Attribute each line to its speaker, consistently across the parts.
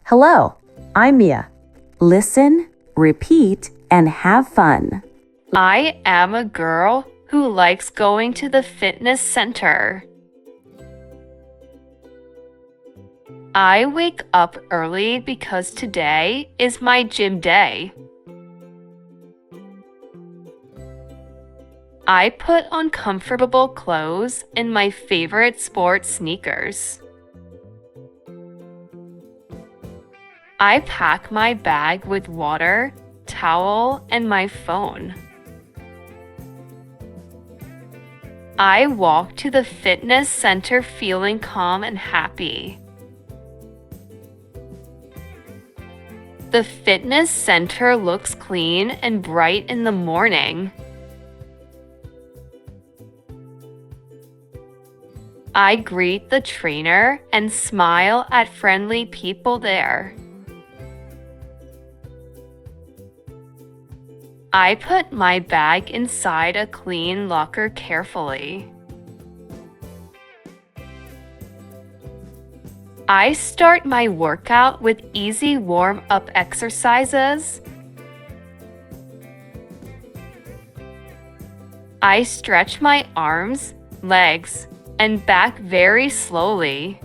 Speaker 1: Hello, I'm Mia. Listen, repeat, and have fun.
Speaker 2: I am a girl who likes going to the fitness center. I wake up early because today is my gym day. I put on comfortable clothes and my favorite sports sneakers. I pack my bag with water, towel, and my phone. I walk to the fitness center feeling calm and happy. The fitness center looks clean and bright in the morning. I greet the trainer and smile at friendly people there. I put my bag inside a clean locker carefully. I start my workout with easy warm-up exercises. I stretch my arms, legs, and back very slowly.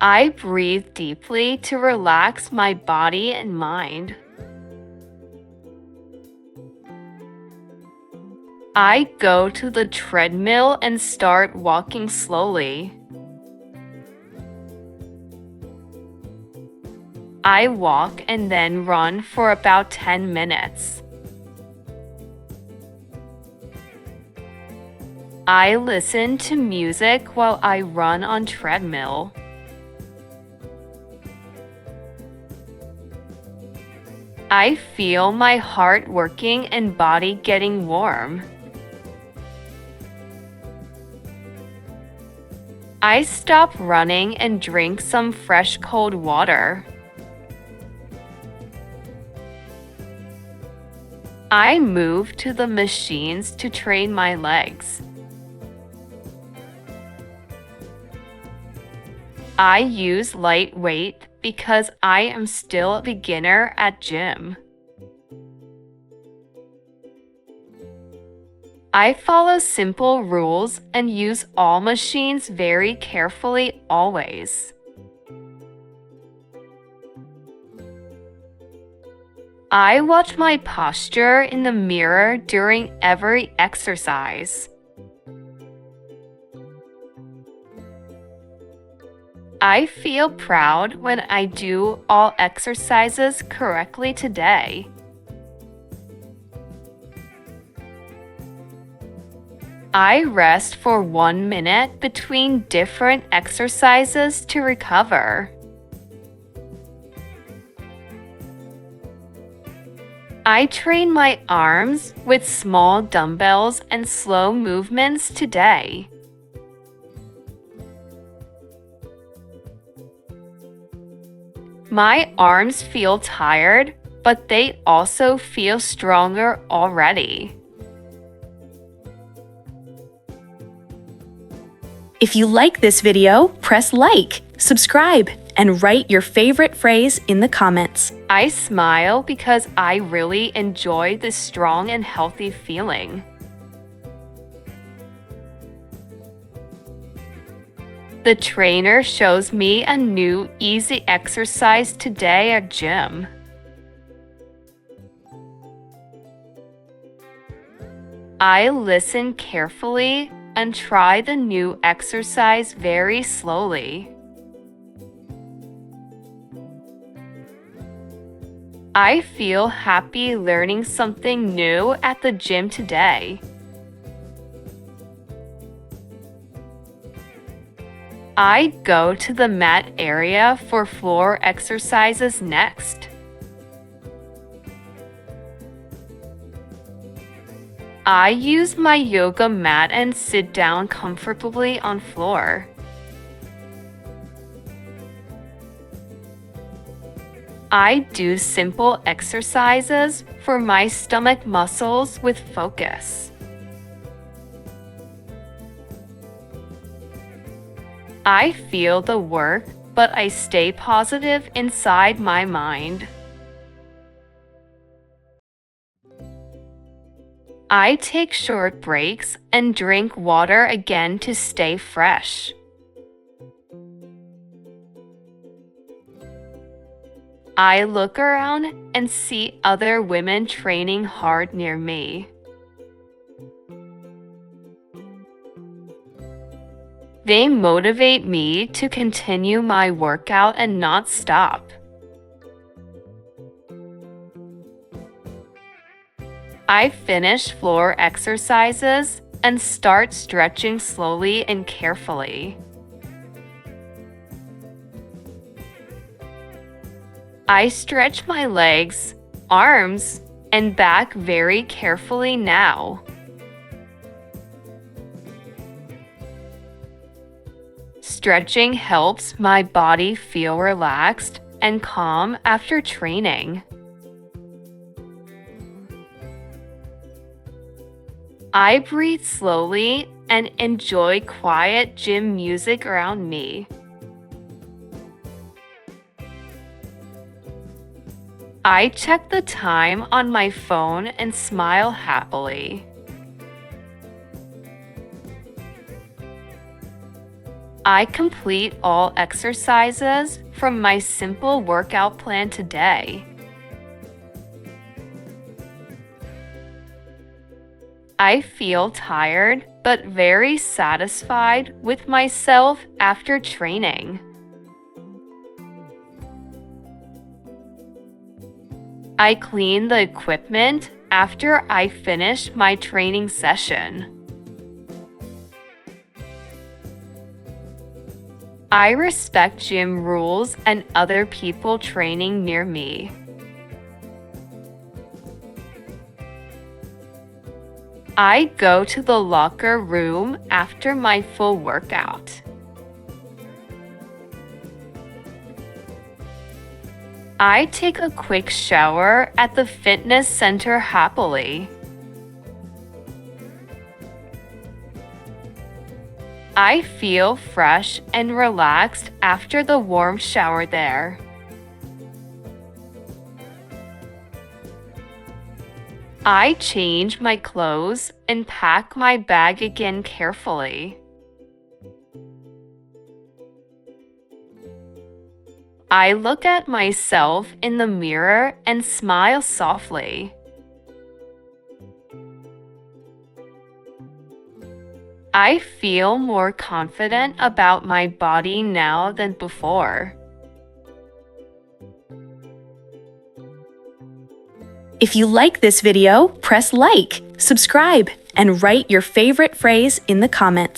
Speaker 2: I breathe deeply to relax my body and mind. I go to the treadmill and start walking slowly. I walk and then run for about 10 minutes. I listen to music while I run on treadmill. I feel my heart working and body getting warm. I stop running and drink some fresh cold water. I move to the machines to train my legs. I use light weight because I am still a beginner at gym. I follow simple rules and use all machines very carefully always. I watch my posture in the mirror during every exercise. I feel proud when I do all exercises correctly today. I rest for 1 minute between different exercises to recover. I train my arms with small dumbbells and slow movements today. My arms feel tired, but they also feel stronger already.
Speaker 1: If you like this video, press like, subscribe, and write your favorite phrase in the comments.
Speaker 2: I smile because I really enjoy this strong and healthy feeling. The trainer shows me a new easy exercise today at gym. I listen carefully and try the new exercise very slowly. I feel happy learning something new at the gym today. I go to the mat area for floor exercises next. I use my yoga mat and sit down comfortably on floor. I do simple exercises for my stomach muscles with focus. I feel the work, but I stay positive inside my mind. I take short breaks and drink water again to stay fresh. I look around and see other women training hard near me. They motivate me to continue my workout and not stop. I finish floor exercises and start stretching slowly and carefully. I stretch my legs, arms, and back very carefully now. Stretching helps my body feel relaxed and calm after training. I breathe slowly and enjoy quiet gym music around me. I check the time on my phone and smile happily. I complete all exercises from my simple workout plan today. I feel tired but very satisfied with myself after training. I clean the equipment after I finish my training session. I respect gym rules and other people training near me. I go to the locker room after my full workout. I take a quick shower at the fitness center happily. I feel fresh and relaxed after the warm shower there. I change my clothes and pack my bag again carefully. I look at myself in the mirror and smile softly. I feel more confident about my body now than before.
Speaker 1: If you like this video, press like, subscribe, and write your favorite phrase in the comments.